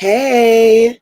Hey,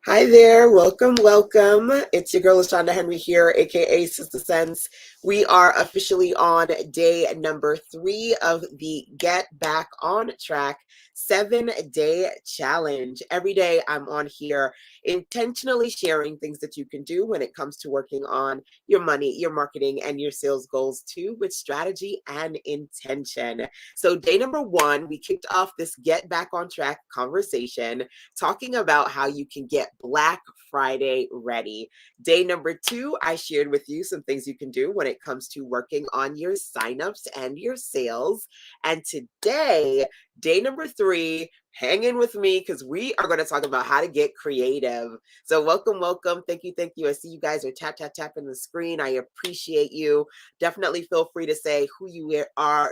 hi there. Welcome, welcome. It's your girl, LaShonda Henry here, aka Sister Sense. We are officially on day number 3 of the Get Back on Track 7-day challenge. Every day I'm on here intentionally sharing things that you can do when it comes to working on your money, your marketing, and your sales goals too, with strategy and intention. So, day number 1, we kicked off this Get Back on Track conversation talking about how you can get Black Friday ready. Day number 2, I shared with you some things you can do when it comes to working on your signups and your sales. And today, day number 3, hang in with me because we are going to talk about how to get creative. So welcome, welcome. Thank you, thank you. I see you guys are tapping the screen. I appreciate you. Definitely feel free to say who you are,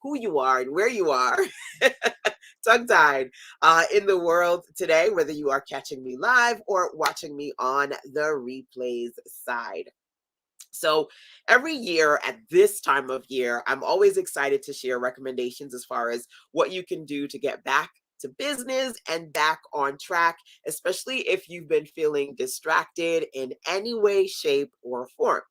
who you are and where you are. Tongue-tied in the world today, whether you are catching me live or watching me on the replays side. So every year at this time of year, I'm always excited to share recommendations as far as what you can do to get back to business and back on track, especially if you've been feeling distracted in any way, shape, or form.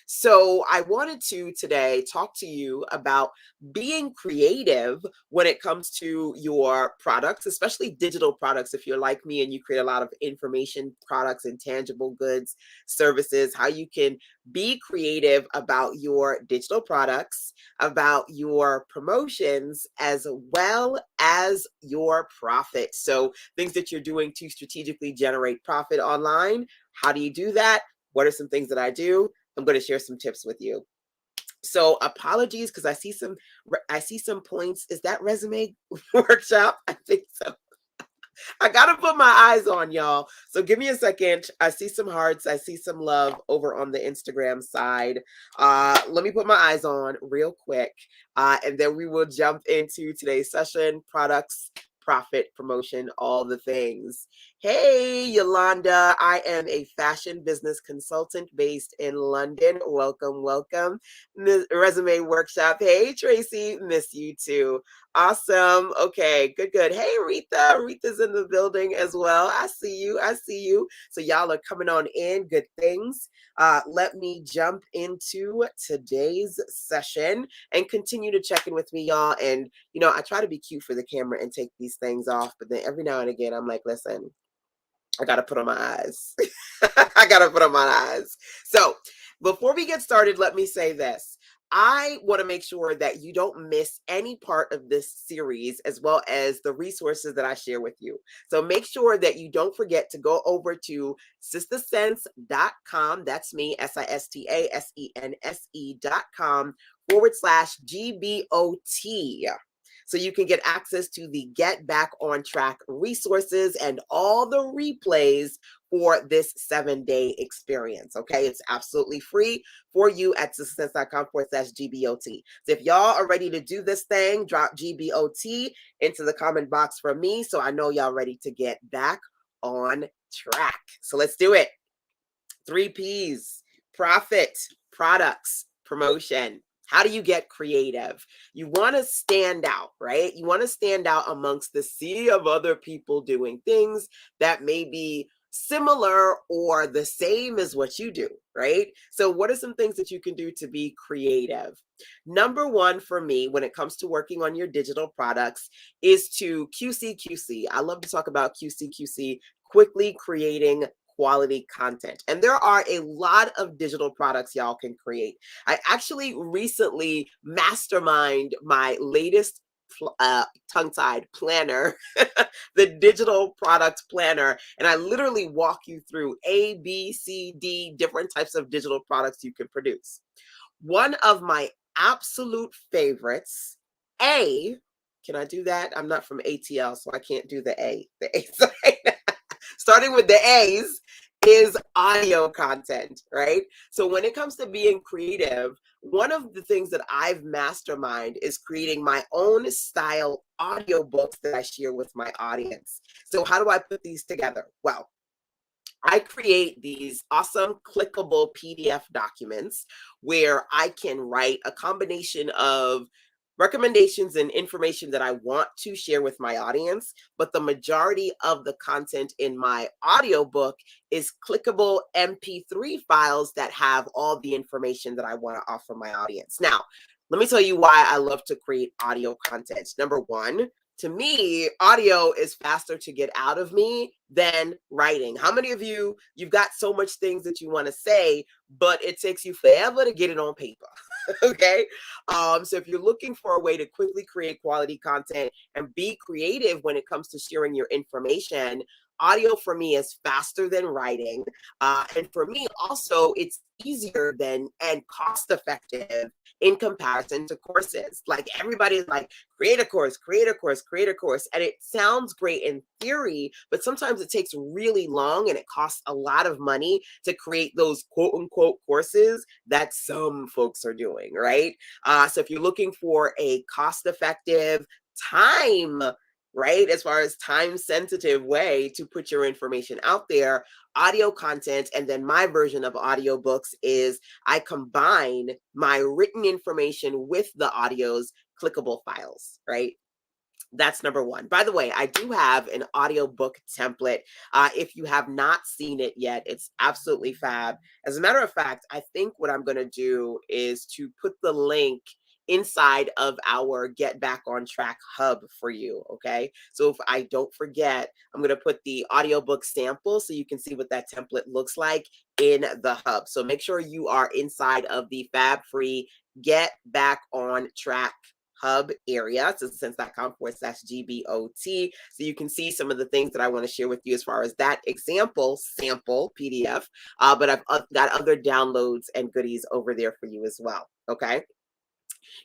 So I wanted to today talk to you about being creative when it comes to your products, especially digital products. If you're like me and you create a lot of information products and tangible goods, services, how you can be creative about your digital products, about your promotions, as well as your profit. So things that you're doing to strategically generate profit online. How do you do that? What are some things that I do? I'm going to share some tips with you. So apologies because I see some points. Is that resume workshop? I think so. I gotta put my eyes on y'all. So give me a second. I see some hearts. I see some love over on the Instagram side. Let me put my eyes on real quick. And then we will jump into today's session, products, profit, promotion, all the things. Hey, Yolanda. I am a fashion business consultant based in London. Welcome, welcome. Resume workshop. Hey, Tracy. Miss you too. Awesome. Okay, good, good. Hey, Rita. Rita's in the building as well. I see you. I see you. So y'all are coming on in. Good things. Let me jump into today's session and continue to check in with me, y'all. And, I try to be cute for the camera and take these things off. But then every now and again, I'm like, listen, I got to put on my eyes. I got to put on my eyes. So before we get started, let me say this. I want to make sure that you don't miss any part of this series as well as the resources that I share with you. So make sure that you don't forget to go over to sistasense.com. That's me, sistasense.com/GBOT. So you can get access to the Get Back on Track resources and all the replays for this 7-day experience. Okay, it's absolutely free for you at sistasense.com/GBOT. So if y'all are ready to do this thing, drop GBOT into the comment box for me so I know y'all ready to get back on track. So let's do it. 3 P's: profit, products, promotion. How do you get creative? You want to stand out, right? You want to stand out amongst the sea of other people doing things that may be similar or the same as what you do, right? So what are some things that you can do to be creative? Number 1 for me when it comes to working on your digital products is to QC. I love to talk about QC, quickly creating quality content. And there are a lot of digital products y'all can create. I actually recently mastermind my latest tongue-tied planner, the digital product planner. And I literally walk you through A, B, C, D, different types of digital products you can produce. One of my absolute favorites, A, can I do that? I'm not from ATL, so I can't do the A side. Starting with the A's is audio content, right? So when it comes to being creative, one of the things that I've masterminded is creating my own style audiobooks that I share with my audience. So how do I put these together? Well, I create these awesome clickable PDF documents where I can write a combination of recommendations and information that I want to share with my audience, but the majority of the content in my audiobook is clickable MP3 files that have all the information that I want to offer my audience. Now, let me tell you why I love to create audio content. Number one, to me, audio is faster to get out of me than writing. How many of you've got so much things that you want to say, but it takes you forever to get it on paper? Okay. So if you're looking for a way to quickly create quality content and be creative when it comes to sharing your information, audio for me is faster than writing. And for me, also, it's easier than and cost effective in comparison to courses. Like everybody's like, create a course, create a course, create a course. And it sounds great in theory, but sometimes it takes really long and it costs a lot of money to create those quote unquote courses that some folks are doing, right? So if you're looking for a cost effective, time, right, as far as time sensitive way to put your information out there, audio content, and then my version of audiobooks is I combine my written information with the audio's clickable files, right? That's number one. By the way, I do have an audiobook template. If you have not seen it yet, it's absolutely fab. As a matter of fact, I think what I'm going to do is to put the link inside of our Get Back on Track hub for you. Okay. So if I don't forget, I'm going to put the audiobook sample so you can see what that template looks like in the hub. So make sure you are inside of the fab free Get Back on Track hub area, citizensense.com/GBOT. So you can see some of the things that I want to share with you as far as that example sample PDF. But I've got other downloads and goodies over there for you as well. Okay.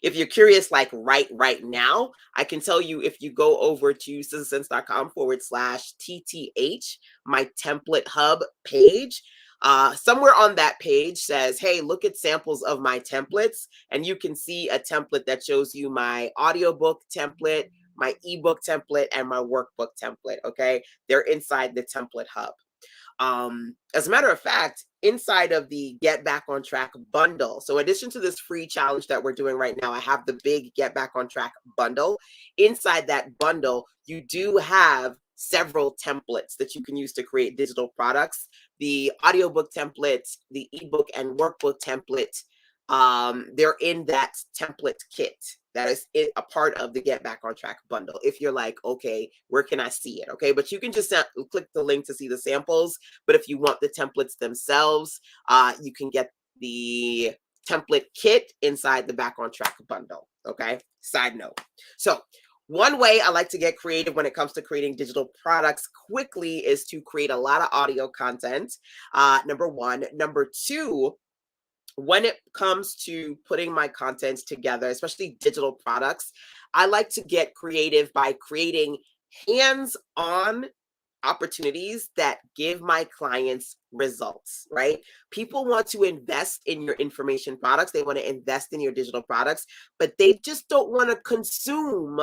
If you're curious, like right now, I can tell you if you go over to citizensense.com/TTH, my template hub page, somewhere on that page says, hey, look at samples of my templates. And you can see a template that shows you my audiobook template, my ebook template, and my workbook template. Okay. They're inside the template hub. As a matter of fact, inside of the Get Back on Track bundle, so in addition to this free challenge that we're doing right now, I have the big Get Back on Track bundle. Inside that bundle, you do have several templates that you can use to create digital products. The audiobook templates, the ebook and workbook template, they're in that template kit. That is a part of the Get Back on Track bundle. If you're like, okay, where can I see it? Okay, but you can just click the link to see the samples. But if you want the templates themselves, you can get the template kit inside the Back on Track bundle. Okay, side note. So one way I like to get creative when it comes to creating digital products quickly is to create a lot of audio content. Number one. Number two, when it comes to putting my content together, especially digital products, I like to get creative by creating hands-on opportunities that give my clients results, right? People want to invest in your information products. They want to invest in your digital products, but they just don't want to consume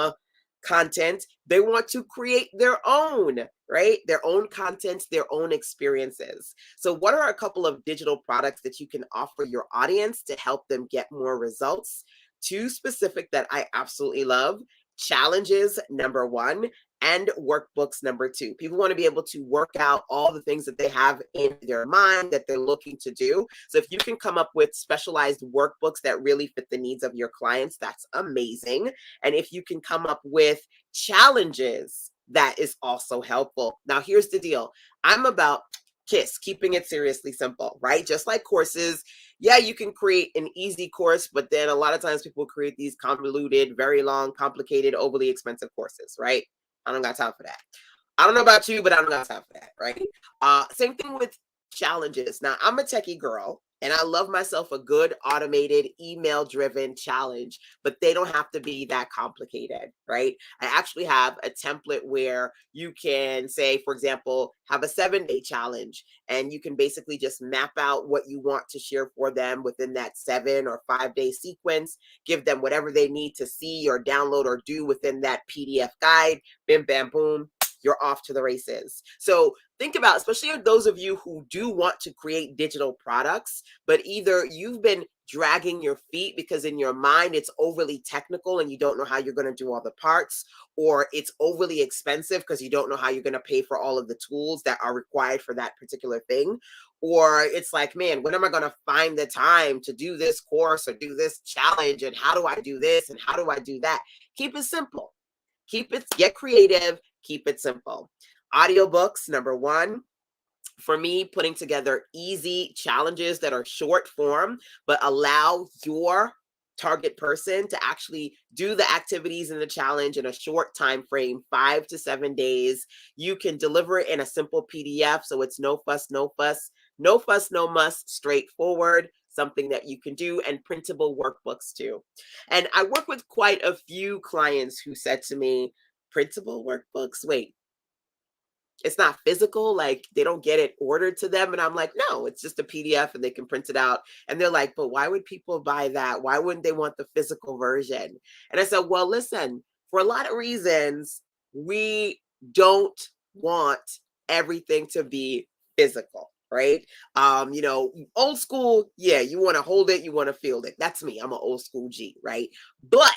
content. They want to create their own, right? Their own content, their own experiences. So what are a couple of digital products that you can offer your audience to help them get more results? Two specific that I absolutely love: challenges, number one, and workbooks, number two. People want to be able to work out all the things that they have in their mind that they're looking to do. So if you can come up with specialized workbooks that really fit the needs of your clients, that's amazing. And if you can come up with challenges, that is also helpful. Now, here's the deal. I'm about keeping it seriously simple, right? Just like courses, yeah, you can create an easy course, but then a lot of times people create these convoluted, very long, complicated, overly expensive courses, right? I don't got time for that. I don't know about you, but I don't got time for that, right? Same thing with challenges. Now, I'm a techie girl, and I love myself a good automated email-driven challenge, but they don't have to be that complicated, right? I actually have a template where you can say, for example, have a 7-day challenge, and you can basically just map out what you want to share for them within that 7 or 5-day sequence, give them whatever they need to see or download or do within that PDF guide, bim, bam, boom, you're off to the races. So think about, especially those of you who do want to create digital products, but either you've been dragging your feet because in your mind it's overly technical and you don't know how you're going to do all the parts, or it's overly expensive because you don't know how you're going to pay for all of the tools that are required for that particular thing, or it's like, man, when am I going to find the time to do this course or do this challenge, and how do I do this and how do I do that? Keep it simple. Get creative, keep it simple. Audiobooks, number one. For me, putting together easy challenges that are short form, but allow your target person to actually do the activities in the challenge in a short time frame, 5 to 7 days. You can deliver it in a simple PDF, so it's no fuss, no fuss, no fuss, no muss, straightforward, something that you can do, and printable workbooks too. And I work with quite a few clients who said to me, printable workbooks? Wait, it's not physical, like they don't get it ordered to them? And I'm like, no, it's just a PDF and they can print it out. And they're like, but why would people buy that? Why wouldn't they want the physical version? And I said, well, listen, for a lot of reasons, we don't want everything to be physical, right? Old school, yeah, you want to hold it, you want to feel it. That's me. I'm an old school G, right? But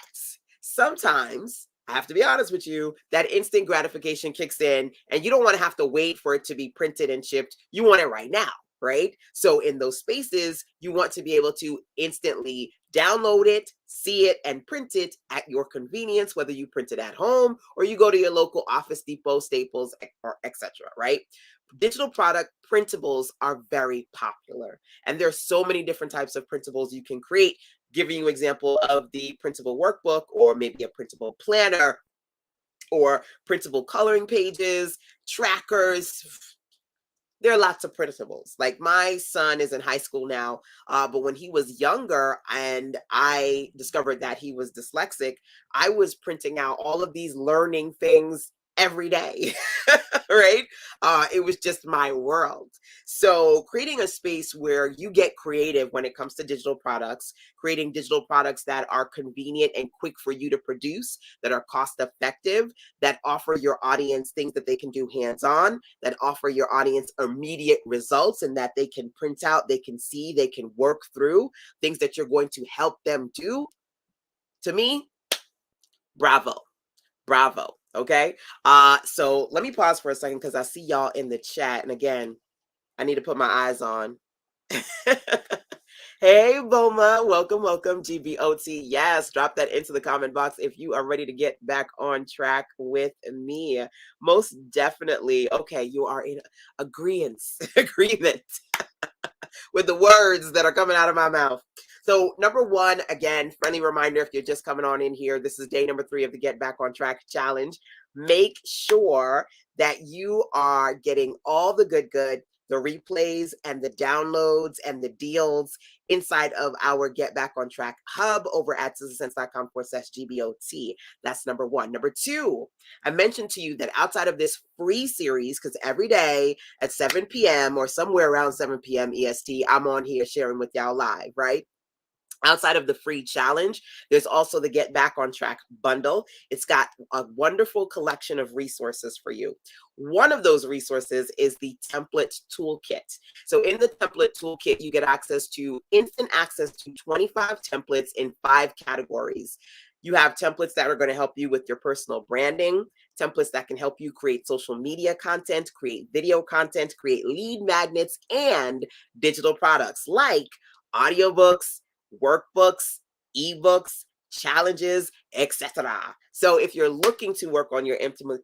sometimes, I have to be honest with you, that instant gratification kicks in and you don't want to have to wait for it to be printed and shipped. You want it right now, right? So in those spaces, you want to be able to instantly download it, see it, and print it at your convenience, whether you print it at home or you go to your local Office Depot, Staples, or etc., right? Digital product printables are very popular, and there's so many different types of printables you can create. Giving you example of the printable workbook, or maybe a printable planner, or printable coloring pages, trackers. There are lots of printables. Like my son is in high school now, but when he was younger and I discovered that he was dyslexic, I was printing out all of these learning things every day, right? It was just my world. So creating a space where you get creative when it comes to digital products, creating digital products that are convenient and quick for you to produce, that are cost effective, that offer your audience things that they can do hands-on, that offer your audience immediate results and that they can print out, they can see, they can work through, things that you're going to help them do. To me, bravo. Bravo. Okay. So let me pause for a second because I see y'all in the chat. And again, I need to put my eyes on. Hey, Boma, welcome, welcome, GBOT. Yes, drop that into the comment box if you are ready to get back on track with me. Most definitely. Okay, you are in agreement with the words that are coming out of my mouth. So number one, again, friendly reminder, if you're just coming on in here, this is day number 3 of the Get Back on Track Challenge. Make sure that you are getting all the good, the replays and the downloads and the deals inside of our Get Back on Track hub over at sistasense.com/GBOT. That's number one. Number two, I mentioned to you that outside of this free series, because every day at 7 p.m. or somewhere around 7 p.m. EST, I'm on here sharing with y'all live, right? Outside of the free challenge, there's also the Get Back on Track bundle. It's got a wonderful collection of resources for you. One of those resources is the template toolkit. So in the template toolkit, you get instant access to 25 templates in 5 categories. You have templates that are going to help you with your personal branding, templates that can help you create social media content, create video content, create lead magnets, and digital products like audiobooks, workbooks, ebooks, challenges, etc. So if you're looking to work on your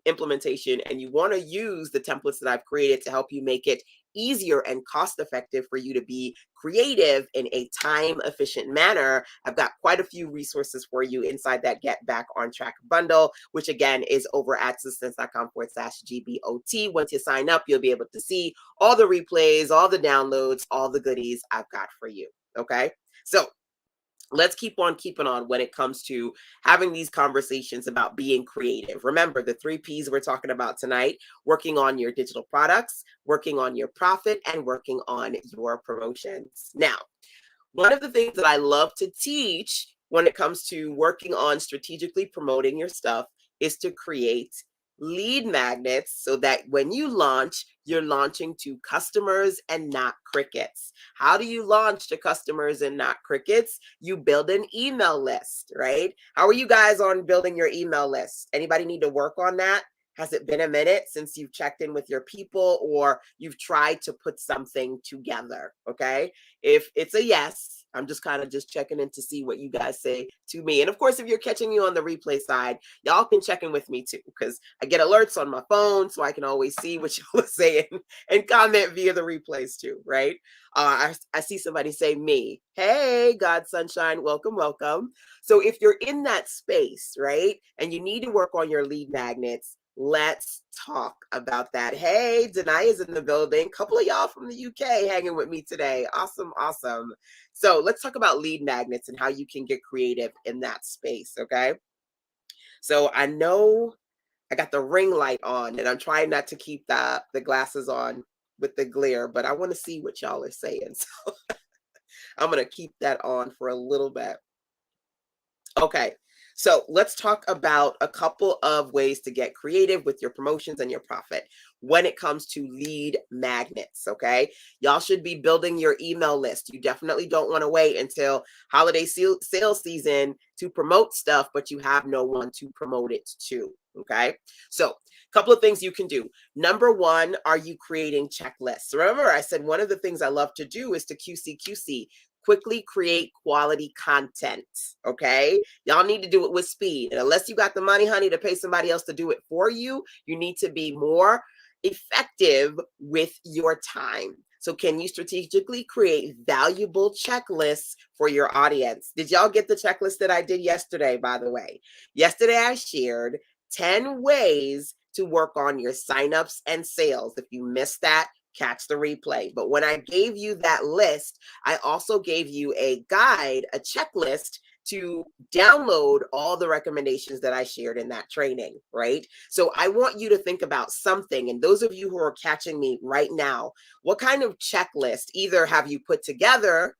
implementation and you want to use the templates that I've created to help you make it easier and cost effective for you to be creative in a time efficient manner, I've got quite a few resources for you inside that Get Back on Track bundle, which again is over at sistasense.com/GBOT. Once you sign up, you'll be able to see all the replays, all the downloads, all the goodies I've got for you. Okay. So let's keep on keeping on when it comes to having these conversations about being creative. Remember the 3 P's we're talking about tonight: working on your digital products, working on your profit, and working on your promotions. Now, one of the things that I love to teach when it comes to working on strategically promoting your stuff is to create lead magnets so that when you launch, you're launching to customers and not crickets. How do you launch to customers and not crickets? You build an email list, right? How are you guys on building your email list? Anybody need to work on that? Has it been a minute since you've checked in with your people or you've tried to put something together? Okay. If it's a yes, I'm just kind of just checking in to see what you guys say to me. And of course, if you're catching me on the replay side, y'all can check in with me too, because I get alerts on my phone, so I can always see what y'all are saying and comment via the replays too, right? I see somebody say me. Hey, God Sunshine, welcome, welcome. So if you're in that space, right, and you need to work on your lead magnets, let's talk about that. Hey, Danaya's in the building. Couple of y'all from the UK hanging with me today. Awesome, awesome. So let's talk about lead magnets and how you can get creative in that space, okay? So I know I got the ring light on and I'm trying not to keep the glasses on with the glare, but I want to see what y'all are saying. So I'm going to keep that on for a little bit. Okay, so let's talk about a couple of ways to get creative with your promotions and your profit when it comes to lead magnets. Okay, y'all should be building your email list. You definitely don't want to wait until holiday sales season to promote stuff, but you have no one to promote it to. Okay, so a couple of things you can do. Number one, are you creating checklists? Remember, I said one of the things I love to do is to QC, quickly create quality content. Okay, y'all need to do it with speed. And unless you got the money, honey, to pay somebody else to do it for you, you need to be more effective with your time. So can you strategically create valuable checklists for your audience? Did y'all get the checklist that I did yesterday, by the way? Yesterday, I shared 10 ways to work on your signups and sales. If you missed that, catch the replay. But when I gave you that list, I also gave you a guide, a checklist to download all the recommendations that I shared in that training, right? So I want you to think about something. And those of you who are catching me right now, what kind of checklist either have you put together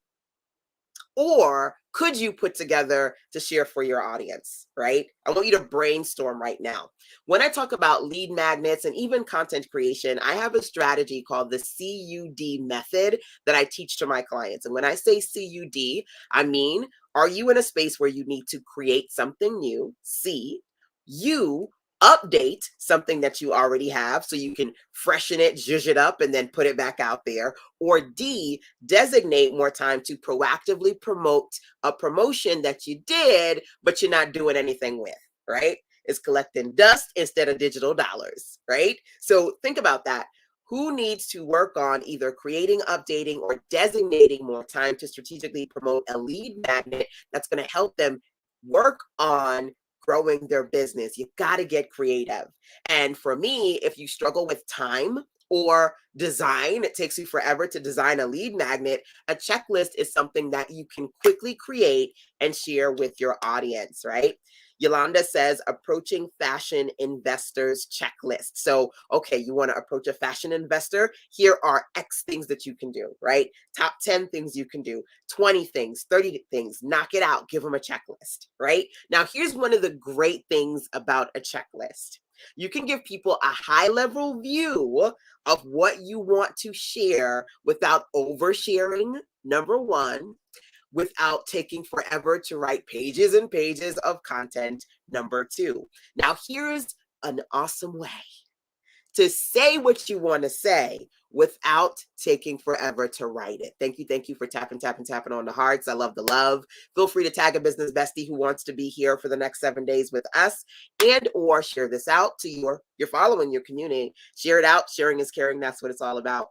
or could you put together to share for your audience, right? I want you to brainstorm right now. When I talk about lead magnets and even content creation, I have a strategy called the CUD method that I teach to my clients. And when I say CUD, I mean, are you in a space where you need to create something new? C, you update something that you already have so you can freshen it, zhuzh it up, and then put it back out there. Or D, designate more time to proactively promote a promotion that you did, but you're not doing anything with, right? It's collecting dust instead of digital dollars, right? So think about that. Who needs to work on either creating, updating, or designating more time to strategically promote a lead magnet that's going to help them work on growing their business? You got to get creative. And for me, if you struggle with time or design, it takes you forever to design a lead magnet, a checklist is something that you can quickly create and share with your audience, right? Yolanda says, approaching fashion investors checklist. So, okay, you want to approach a fashion investor? Here are X things that you can do, right? Top 10 things you can do, 20 things, 30 things, knock it out, give them a checklist, right? Now, here's one of the great things about a checklist. You can give people a high level view of what you want to share without oversharing, number one, without taking forever to write pages and pages of content, number two. Now, here's an awesome way to say what you want to say without taking forever to write it. Thank you for tapping on the hearts. I love the love. Feel free to tag a business bestie who wants to be here for the next 7 days with us, and or share this out to your following, your community. Share it out. Sharing is caring. That's what it's all about.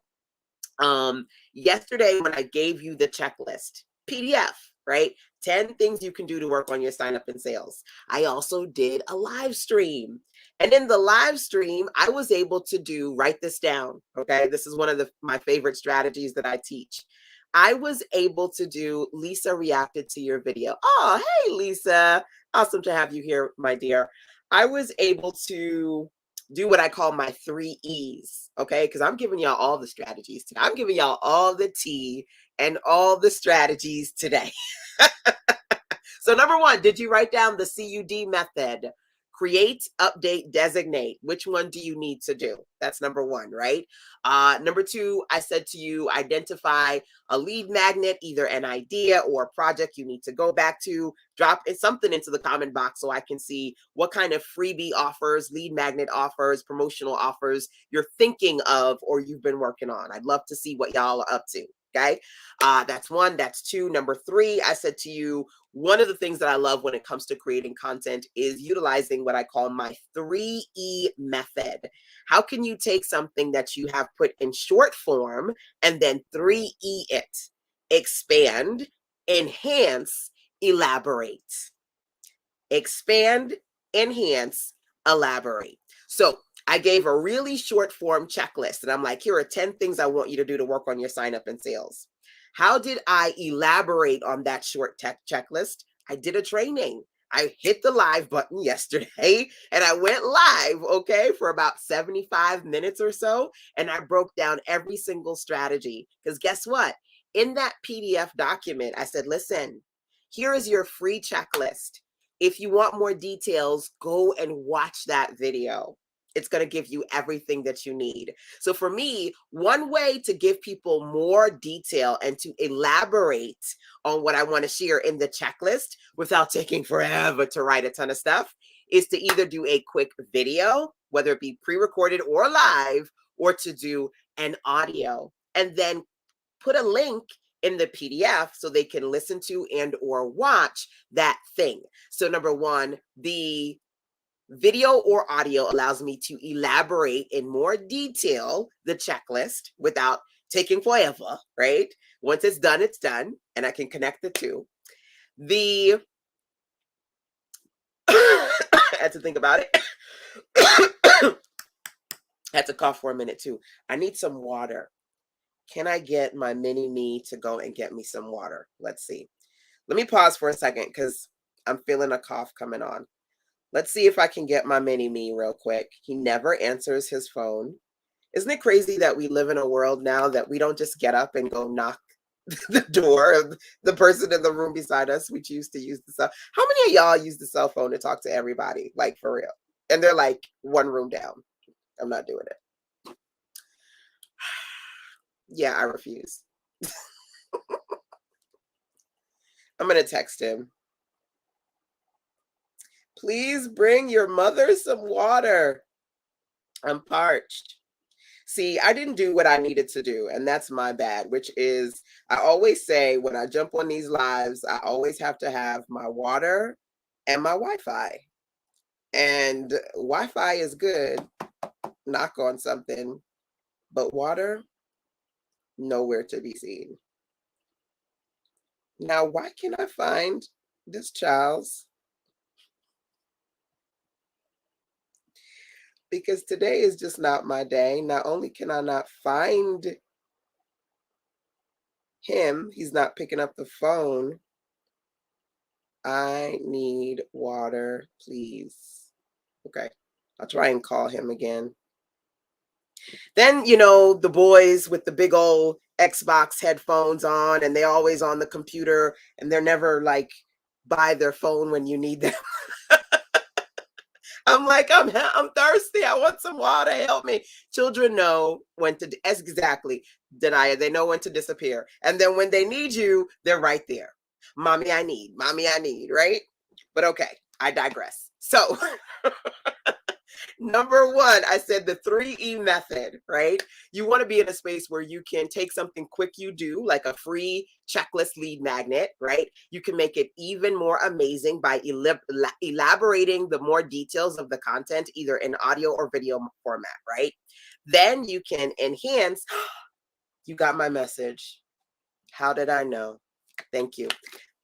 Yesterday when I gave you the checklist, PDF, right? 10 things you can do to work on your sign up and sales. I also did a live stream. And in the live stream, I was able to do, write this down, okay? This is one of my favorite strategies that I teach. I was able to do, Lisa reacted to your video. Oh, hey, Lisa. Awesome to have you here, my dear. I was able to do what I call my 3 E's, okay? Because I'm giving y'all all the strategies today. I'm giving y'all all the tea and all the strategies today. So number one, did you write down the CUD method? create, update, designate. Which one do you need to do? That's number one, right? Number two, I said to you, identify a lead magnet, either an idea or a project you need to go back to. Drop something into the comment box so I can see what kind of freebie offers, lead magnet offers, promotional offers you're thinking of or you've been working on. I'd love to see what y'all are up to. Okay. That's one. That's two. Number three, I said to you, one of the things that I love when it comes to creating content is utilizing what I call my 3E method. How can you take something that you have put in short form and then 3E it? Expand, enhance, elaborate. Expand, enhance, elaborate. So I gave a really short form checklist and I'm like, here are 10 things I want you to do to work on your sign up and sales. How did I elaborate on that short checklist? I did a training. I hit the live button yesterday and I went live, okay, for about 75 minutes or so. And I broke down every single strategy. Because guess what? In that PDF document, I said, listen, here is your free checklist. If you want more details, go and watch that video. It's going to give you everything that you need. So for me, one way to give people more detail and to elaborate on what I want to share in the checklist without taking forever to write a ton of stuff is to either do a quick video, whether it be pre-recorded or live, or to do an audio and then put a link in the PDF so they can listen to and or watch that thing. So number one, the video or audio allows me to elaborate in more detail the checklist without taking forever, right? Once it's done, and I can connect the two. I had to think about it. I had to cough for a minute too. I need some water. Can I get my mini me to go and get me some water? Let's see. Let me pause for a second because I'm feeling a cough coming on. Let's see if I can get my mini me real quick. He never answers his phone. Isn't it crazy that we live in a world now that we don't just get up and go knock the door of the person in the room beside us? We choose to use the cell. How many of y'all use the cell phone to talk to everybody? Like for real. And they're like one room down. I'm not doing it. Yeah, I refuse. I'm going to text him. Please bring your mother some water. I'm parched. See, I didn't do what I needed to do, and that's my bad, which is I always say when I jump on these lives, I always have to have my water and my Wi-Fi. And Wi-Fi is good, knock on something, but water, nowhere to be seen. Now, why can't I find this child's? Because today is just not my day. Not only can I not find him, he's not picking up the phone. I need water, please. Okay, I'll try and call him again. Then, you know, the boys with the big old Xbox headphones on, and they're always on the computer, and they're never like by their phone when you need them. I'm like, I'm thirsty. I want some water. Help me. Children know when to, exactly, Denia. They know when to disappear. And then when they need you, they're right there. Mommy, I need. Mommy, I need, right? But okay, I digress. So number one, I said the 3E method, right? You want to be in a space where you can take something quick you do, like a free checklist lead magnet, right? You can make it even more amazing by elaborating the more details of the content, either in audio or video format, right? Then you can enhance. You got my message. How did I know? Thank you.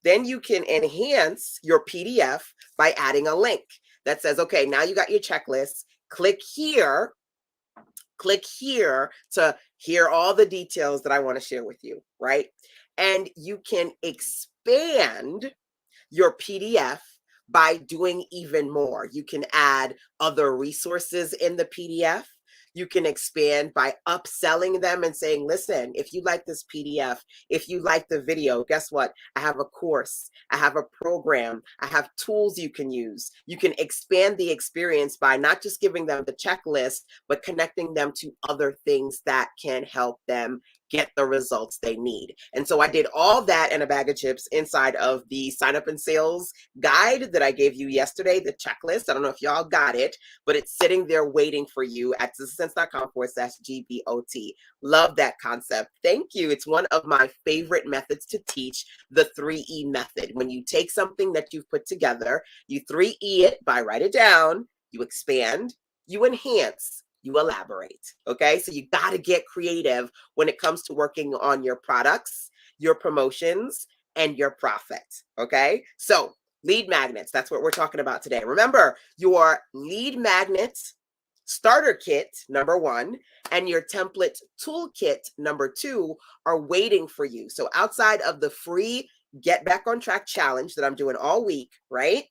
Then you can enhance your PDF by adding a link that says, okay, now you got your checklist. Click here to hear all the details that I want to share with you, right? And you can expand your PDF by doing even more. You can add other resources in the PDF. You can expand by upselling them and saying, listen, if you like this PDF, if you like the video, guess what? I have a course, I have a program, I have tools you can use. You can expand the experience by not just giving them the checklist, but connecting them to other things that can help them get the results they need. And so I did all that in a bag of chips inside of the sign up and sales guide that I gave you yesterday, the checklist. I don't know if y'all got it, but it's sitting there waiting for you at sistasense.com/GBOT. Love that concept. Thank you. It's one of my favorite methods to teach, the 3E method. When you take something that you've put together, you 3E it by write it down, you expand, you enhance, you elaborate. Okay, so you got to get creative when it comes to working on your products, your promotions, and your profit. Okay, so lead magnets, that's what we're talking about today. Remember, your lead magnet starter kit, number 1, and your template toolkit, number 2, are waiting for you. So outside of the free Get Back on Track challenge that I'm doing all week, right?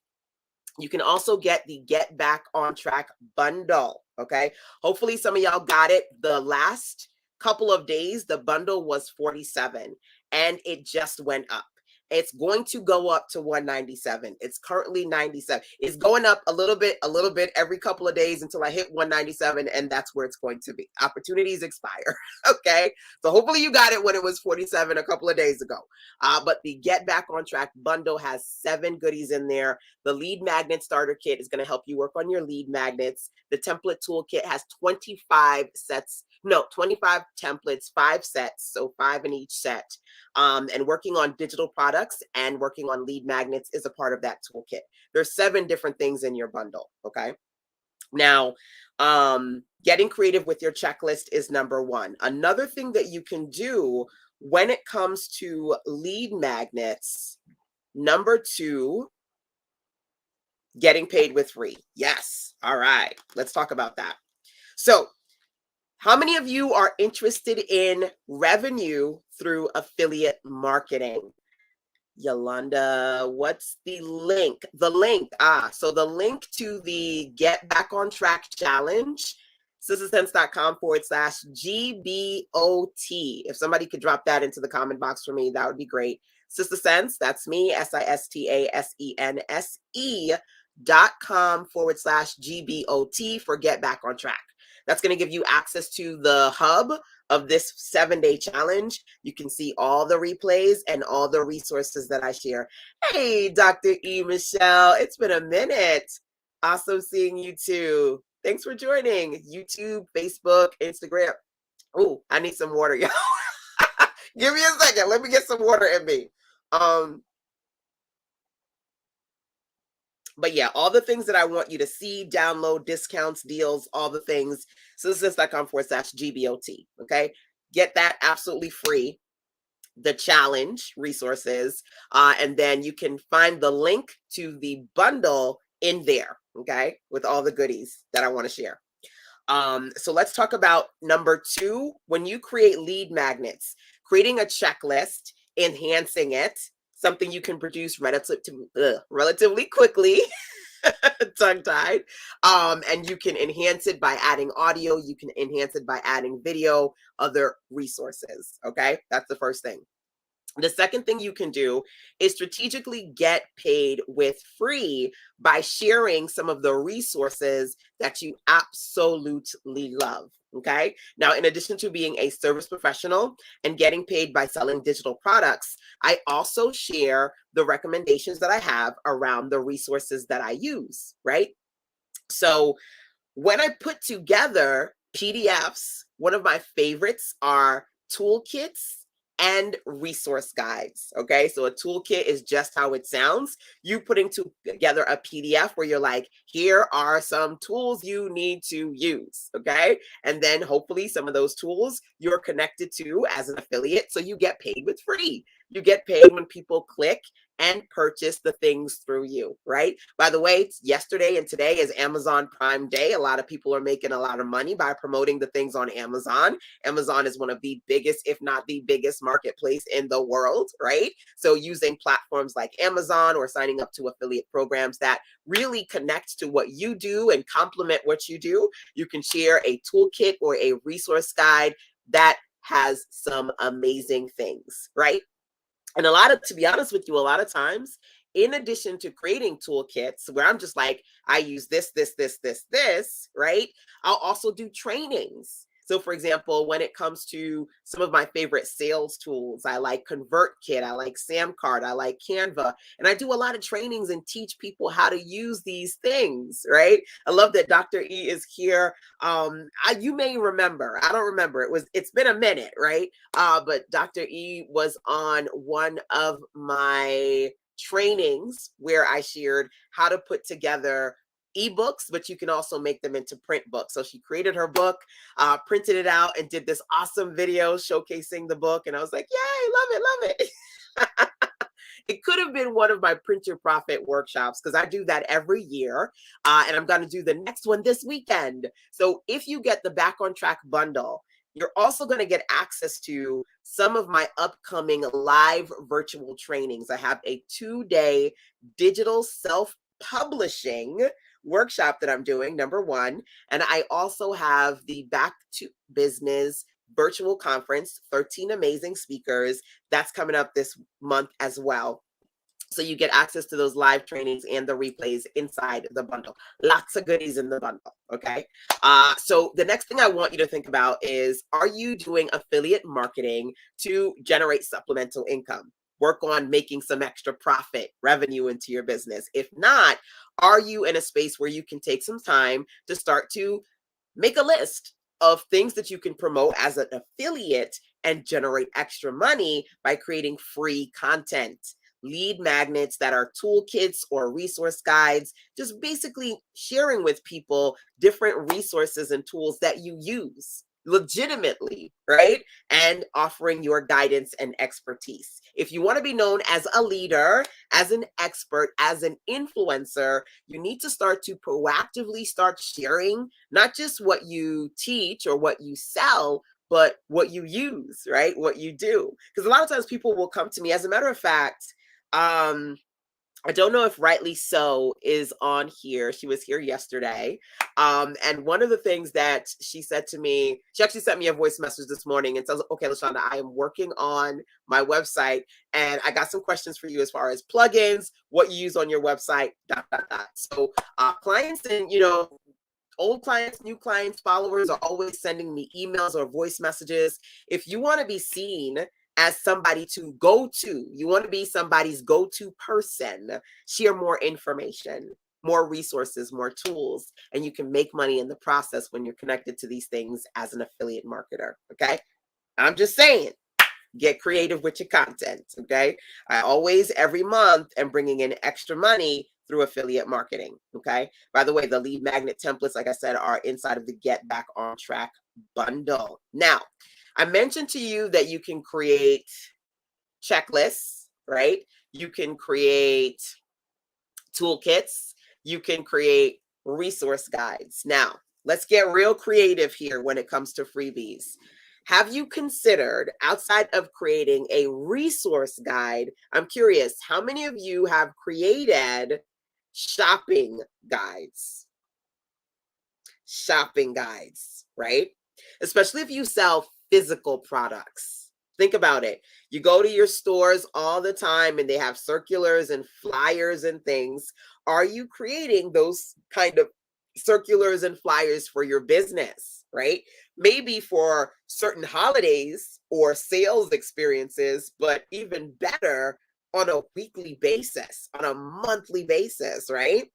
You can also get the Get Back on Track bundle, okay? Hopefully some of y'all got it. The last couple of days, the bundle was $47 and it just went up. It's going to go up to $197. It's currently $97. It's going up a little bit every couple of days until I hit $197, and that's where it's going to be. Opportunities expire, okay? So hopefully you got it when it was $47 a couple of days ago. But the Get Back on Track bundle has 7 goodies in there. The lead magnet starter kit is going to help you work on your lead magnets. The template toolkit has 25 templates, 5 sets, so 5 in each set. And working on digital products and working on lead magnets is a part of that toolkit. There's 7 different things in your bundle, okay? Now, getting creative with your checklist is number 1. Another thing that you can do when it comes to lead magnets, number 2, getting paid with free. Yes. All right. Let's talk about that. So, how many of you are interested in revenue through affiliate marketing? Yolanda, what's the link? The link. So the link to the Get Back on Track challenge, sistasense.com/GBOT. If somebody could drop that into the comment box for me, that would be great. Sister Sense, that's me, sistasense.com/GBOT for Get Back on Track. That's going to give you access to the hub of this 7-day challenge. You can see all the replays and all the resources that I share. Hey, Dr. E. Michelle, it's been a minute. Awesome seeing you too. Thanks for joining. YouTube, Facebook, Instagram. Oh, I need some water, y'all. Give me a second. Let me get some water in me. But yeah, all the things that I want you to see, download, discounts, deals, all the things, sistasense.com/GBOT, okay? Get that absolutely free, the challenge resources, and then you can find the link to the bundle in there, okay, with all the goodies that I want to share. So let's talk about number 2. When you create lead magnets, creating a checklist, enhancing it, something you can produce relatively quickly, tongue-tied, and you can enhance it by adding audio, you can enhance it by adding video, other resources, okay? That's the first thing. The second thing you can do is strategically get paid with free by sharing some of the resources that you absolutely love. Okay. Now, in addition to being a service professional and getting paid by selling digital products, I also share the recommendations that I have around the resources that I use, right? So when I put together PDFs, one of my favorites are toolkits and resource guides. Okay, so a toolkit is just how it sounds. You putting together a PDF where you're like, here are some tools you need to use. Okay, and then hopefully some of those tools you're connected to as an affiliate, so you get paid with free. You get paid when people click and purchase the things through you, right? By the way, yesterday and today is Amazon Prime Day. A lot of people are making a lot of money by promoting the things on Amazon. Amazon is one of the biggest, if not the biggest marketplace in the world, right? So using platforms like Amazon or signing up to affiliate programs that really connect to what you do and complement what you do, you can share a toolkit or a resource guide that has some amazing things, right? And to be honest with you, a lot of times, in addition to creating toolkits where I'm just like, I use this, right? I'll also do trainings. So for example, when it comes to some of my favorite sales tools, I like ConvertKit, I like Samcart, I like Canva, and I do a lot of trainings and teach people how to use these things, right? I love that Dr. E is here. You may remember, I don't remember, it's been a minute, right? But Dr. E was on one of my trainings where I shared how to put together ebooks, but you can also make them into print books. So she created her book, printed it out, and did this awesome video showcasing the book. And I was like, yay, love it. It could have been one of my Print Your Profit workshops because I do that every year. And I'm going to do the next one this weekend. So if you get the Back on Track bundle, you're also going to get access to some of my upcoming live virtual trainings. I have a 2-day digital self-publishing workshop that I'm doing, number one. And I also have the Back to Business virtual conference, 13 amazing speakers. That's coming up this month as well. So you get access to those live trainings and the replays inside the bundle. Lots of goodies in the bundle, okay? So the next thing I want you to think about is, are you doing affiliate marketing to generate supplemental income? Work on making some extra profit, revenue into your business. If not, are you in a space where you can take some time to start to make a list of things that you can promote as an affiliate and generate extra money by creating free content? Lead magnets that are toolkits or resource guides, just basically sharing with people different resources and tools that you use legitimately, right? And offering your guidance and expertise. If you want to be known as a leader, as an expert, as an influencer, you need to start to proactively start sharing not just what you teach or what you sell, but what you use, right? What you do. Because a lot of times people will come to me. As a matter of fact, I don't know if Rightly So is on here. She was here yesterday. And one of the things that she said to me, she actually sent me a voice message this morning and says, okay, LaShonda, I am working on my website and I got some questions for you as far as plugins, what you use on your website, ... So clients and, old clients, new clients, followers are always sending me emails or voice messages. If you want to be seen as somebody to go to, you want to be somebody's go-to person, share more information, more resources, more tools, and you can make money in the process when you're connected to these things as an affiliate marketer, okay? I'm just saying, get creative with your content, okay? I always, every month, am bringing in extra money through affiliate marketing, okay? By the way, the lead magnet templates, like I said, are inside of the Get Back on Track bundle. Now, I mentioned to you that you can create checklists, right? You can create toolkits. You can create resource guides. Now, let's get real creative here when it comes to freebies. Have you considered, outside of creating a resource guide, I'm curious, how many of you have created shopping guides? Shopping guides, right? Especially if you sell physical products. Think about it. You go to your stores all the time and they have circulars and flyers and things. Are you creating those kind of circulars and flyers for your business, right? Maybe for certain holidays or sales experiences, but even better on a weekly basis, on a monthly basis, right?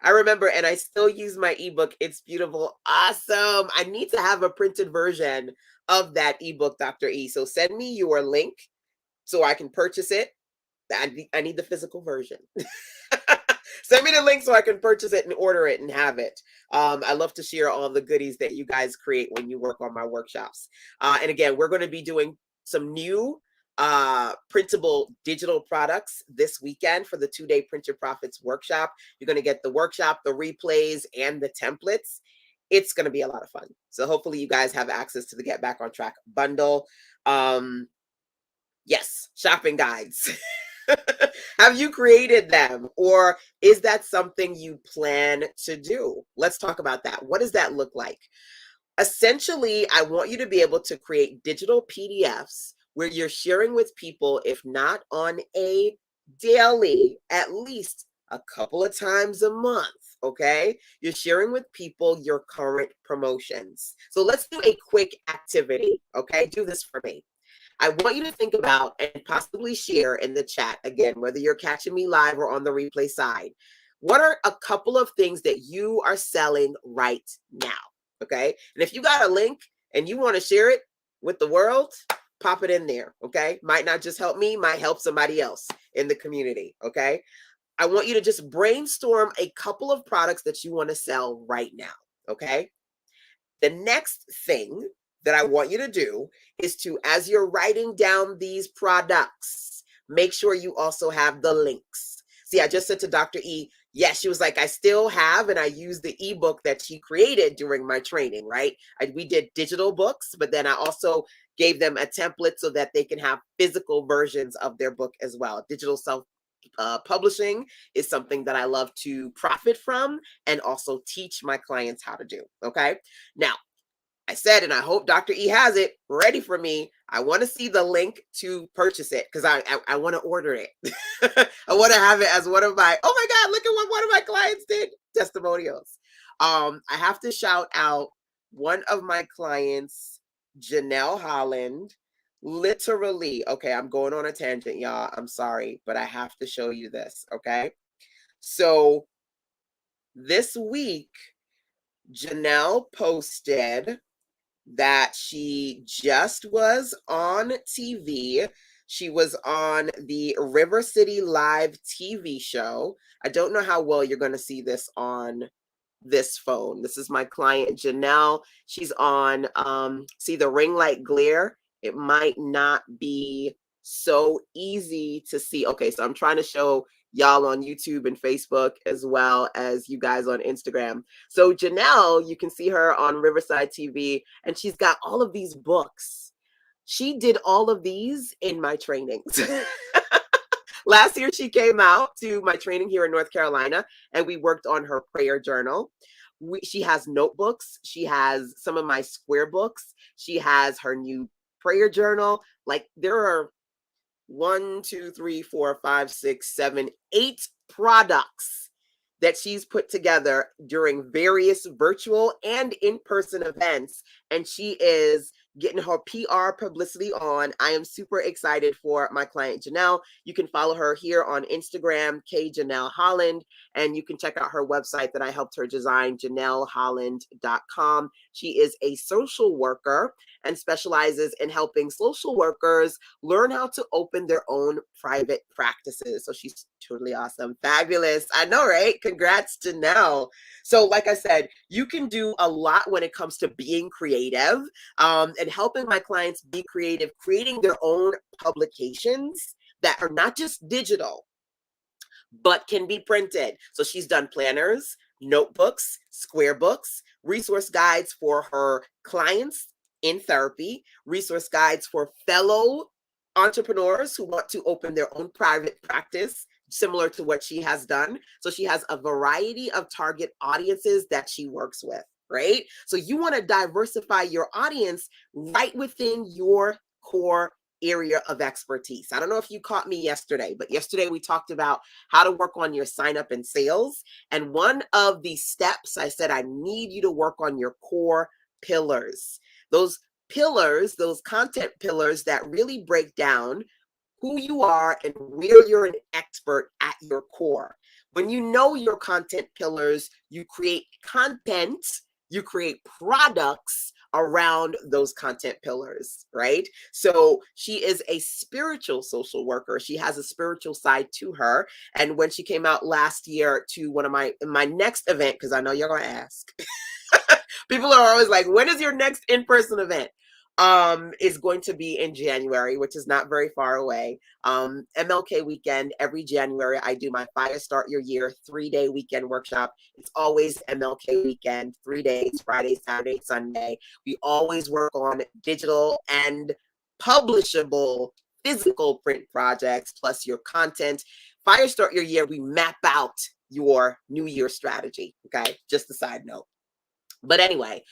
I remember, and I still use my ebook. It's beautiful. Awesome. I need to have a printed version of that ebook, Dr. E. So send me your link so I can purchase it. I need the physical version. Send me the link so I can purchase it and order it and have it. I love to share all the goodies that you guys create when you work on my workshops. And again, we're going to be doing some new printable digital products this weekend for the 2-day Print Your Profits workshop. You're going to get the workshop, the replays, and the templates. It's going to be a lot of fun. So hopefully you guys have access to the Get Back on Track bundle. Yes, shopping guides. Have you created them, or is that something you plan to do? Let's talk about that. What does that look like? Essentially, I want you to be able to create digital PDFs where you're sharing with people, if not on a daily, at least a couple of times a month, okay? You're sharing with people your current promotions. So let's do a quick activity, okay? Do this for me. I want you to think about and possibly share in the chat, again, whether you're catching me live or on the replay side. What are a couple of things that you are selling right now? Okay. And if you got a link and you want to share it with the world, pop it in there. Okay. Might not just help me, might help somebody else in the community. Okay. I want you to just brainstorm a couple of products that you want to sell right now. Okay. The next thing that I want you to do is to, as you're writing down these products, make sure you also have the links. See, I just said to Dr. E, yes, she was like, I still have, and I use the ebook that she created during my training, right? We did digital books, but then I also gave them a template so that they can have physical versions of their book as well. Digital publishing is something that I love to profit from and also teach my clients how to do. Okay. Now, I said, and I hope Dr. E has it ready for me. I want to see the link to purchase it because I want to order it. I want to have it as one of my, oh my God, look at what one of my clients did. Testimonials. I have to shout out one of my clients, Janelle Holland. Literally, okay, I'm going on a tangent, y'all. I'm sorry, but I have to show you this, okay? So this week, Janelle posted that she just was on TV. She was on the River City Live TV show. I don't know how well you're going to see this on this phone. This is my client, Janelle. She's on, see the ring light glare? It might not be so easy to see. Okay, so I'm trying to show y'all on YouTube and Facebook as well as you guys on Instagram. So Janelle, you can see her on Riverside TV, and she's got all of these books. She did all of these in my trainings. Last year, she came out to my training here in North Carolina, and we worked on her prayer journal. She has notebooks. She has some of my square books. She has her new prayer journal. Like there are 1, 2, 3, 4, 5, 6, 7, 8 products that she's put together during various virtual and in-person events. And she is getting her PR publicity on. I am super excited for my client, Janelle. You can follow her here on Instagram, Janelle Holland, and you can check out her website that I helped her design, janelleholland.com. She is a social worker and specializes in helping social workers learn how to open their own private practices. So she's totally awesome. Fabulous. I know, right? Congrats, Janelle. So like I said, you can do a lot when it comes to being creative and helping my clients be creative, creating their own publications that are not just digital, but can be printed. So she's done planners, notebooks, square books, resource guides for her clients in therapy, resource guides for fellow entrepreneurs who want to open their own private practice, similar to what she has done. So she has a variety of target audiences that she works with, right? So you want to diversify your audience right within your core area of expertise. I don't know if you caught me yesterday, but yesterday we talked about how to work on your sign up and sales. And one of the steps I said, I need you to work on your core pillars. Those pillars, those content pillars that really break down who you are and where you're an expert at your core. When you know your content pillars, you create content, you create products around those content pillars, right? So she is a spiritual social worker. She has a spiritual side to her. And when she came out last year to one of my next event, because I know you're going to ask, people are always like, when is your next in-person event? is going to be in January, which is not very far away. MLK weekend, every January, I do my Fire Start Your Year 3-day weekend workshop. It's always MLK weekend, 3 days, Friday, Saturday, Sunday. We always work on digital and publishable physical print projects, plus your content. Fire Start Your Year, we map out your New Year strategy. Okay, just a side note. But anyway,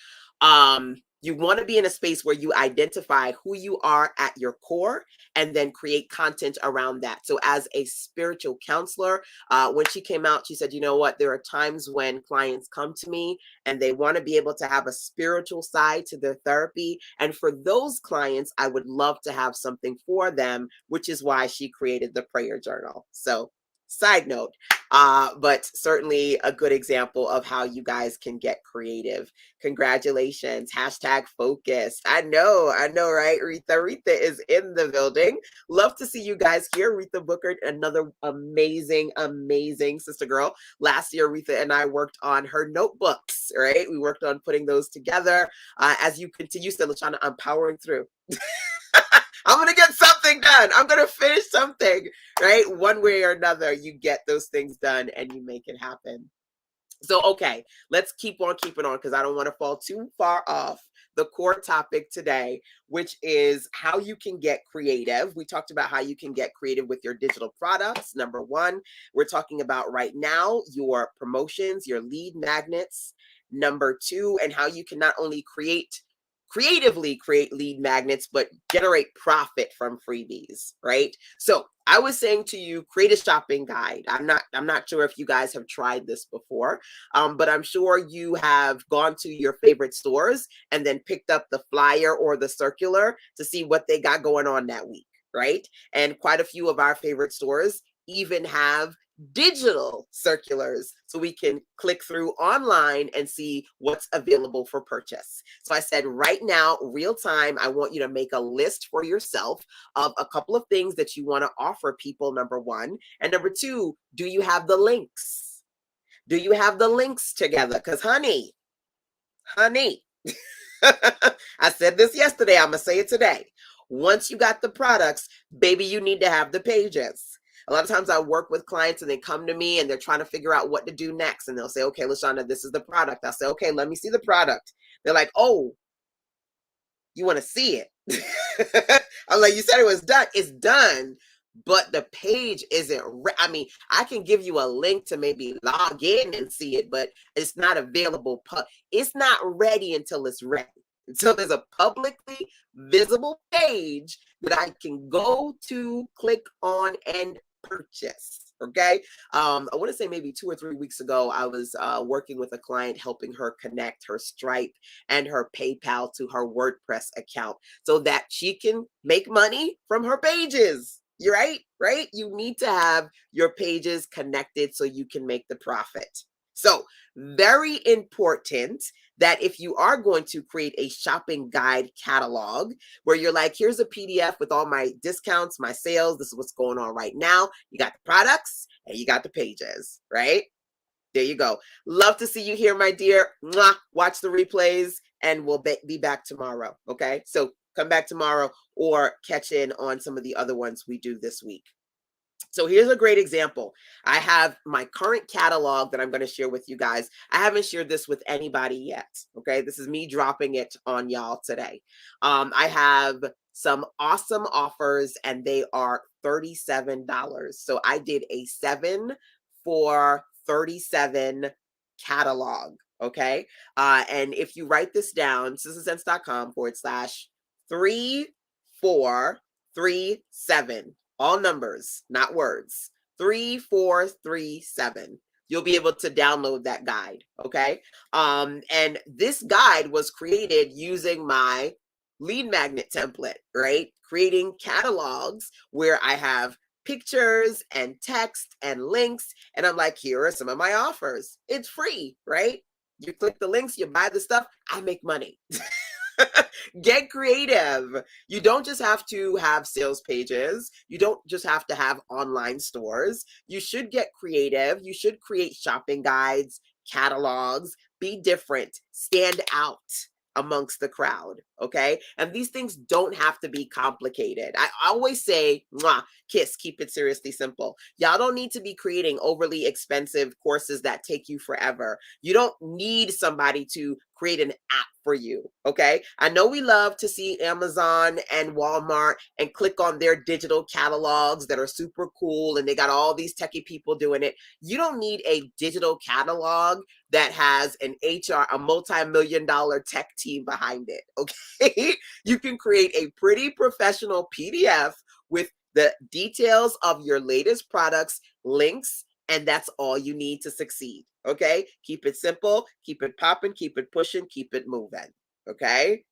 you want to be in a space where you identify who you are at your core and then create content around that. So as a spiritual counselor, when she came out, she said, you know what, there are times when clients come to me and they want to be able to have a spiritual side to their therapy. And for those clients, I would love to have something for them, which is why she created the prayer journal. So side note, but certainly a good example of how you guys can get creative. Congratulations. Hashtag focused. I know, right? Rita is in the building. Love to see you guys here. Rita Booker, another amazing sister girl. Last year, Rita and I worked on her notebooks, right? We worked on putting those together. As you continue, still LaShawna, I'm powering through. I'm going to get something done. I'm going to finish something, right? One way or another, you get those things done and you make it happen. So, okay, let's keep on keeping on because I don't want to fall too far off the core topic today, which is how you can get creative. We talked about how you can get creative with your digital products. Number one, we're talking about right now your promotions, your lead magnets. Number two, and how you can not only creatively create lead magnets, but generate profit from freebies, right? So I was saying to you, create a shopping guide. I'm not sure if you guys have tried this before, but I'm sure you have gone to your favorite stores and then picked up the flyer or the circular to see what they got going on that week, right? And quite a few of our favorite stores even have digital circulars so we can click through online and see what's available for purchase. So I said, right now, real time, I want you to make a list for yourself of a couple of things that you want to offer people, number one. And number two, do you have the links? Do you have the links together? Because honey, I said this yesterday, I'm going to say it today. Once you got the products, baby, you need to have the pages. A lot of times I work with clients and they come to me and they're trying to figure out what to do next. And they'll say, okay, LaShawna, this is the product. I'll say, okay, let me see the product. They're like, oh, you want to see it? I'm like, you said it was done. It's done, but the page isn't. I mean, I can give you a link to maybe log in and see it, but it's not available. It's not ready until it's ready. Until there's a publicly visible page that I can go to, click on, and purchase. Okay. I want to say maybe 2 or 3 weeks ago, I was working with a client, helping her connect her Stripe and her PayPal to her WordPress account so that she can make money from her pages. You're right, right? You need to have your pages connected so you can make the profit. So very important that if you are going to create a shopping guide catalog where you're like, here's a PDF with all my discounts, my sales, this is what's going on right now. You got the products and you got the pages, right? There you go. Love to see you here, my dear. Mwah. Watch the replays and we'll be back tomorrow, okay? So come back tomorrow or catch in on some of the other ones we do this week. So here's a great example. I have my current catalog that I'm going to share with you guys. I haven't shared this with anybody yet. Okay. This is me dropping it on y'all today. I have some awesome offers and they are $37. So I did a 7 for $37 catalog. Okay. And if you write this down, sistersense.com/3437. All numbers, not words. 3437. You'll be able to download that guide, okay? And this guide was created using my lead magnet template, right? Creating catalogs where I have pictures and text and links, and I'm like, here are some of my offers. It's free, right? You click the links, you buy the stuff, I make money. Get creative. You don't just have to have sales pages. You don't just have to have online stores. You should get creative. You should create shopping guides, catalogs, be different, stand out. amongst the crowd, okay? And these things don't have to be complicated. I always say, mwah, KISS, keep it seriously simple. Y'all don't need to be creating overly expensive courses that take you forever. You don't need somebody to create an app for you, okay? I know we love to see Amazon and Walmart and click on their digital catalogs that are super cool and they got all these techie people doing it. You don't need a digital catalog that has an HR, a multi-million-dollar tech team behind it, okay? You can create a pretty professional PDF with the details of your latest products, links, and that's all you need to succeed, okay? Keep it simple, keep it popping, keep it pushing, keep it moving, okay?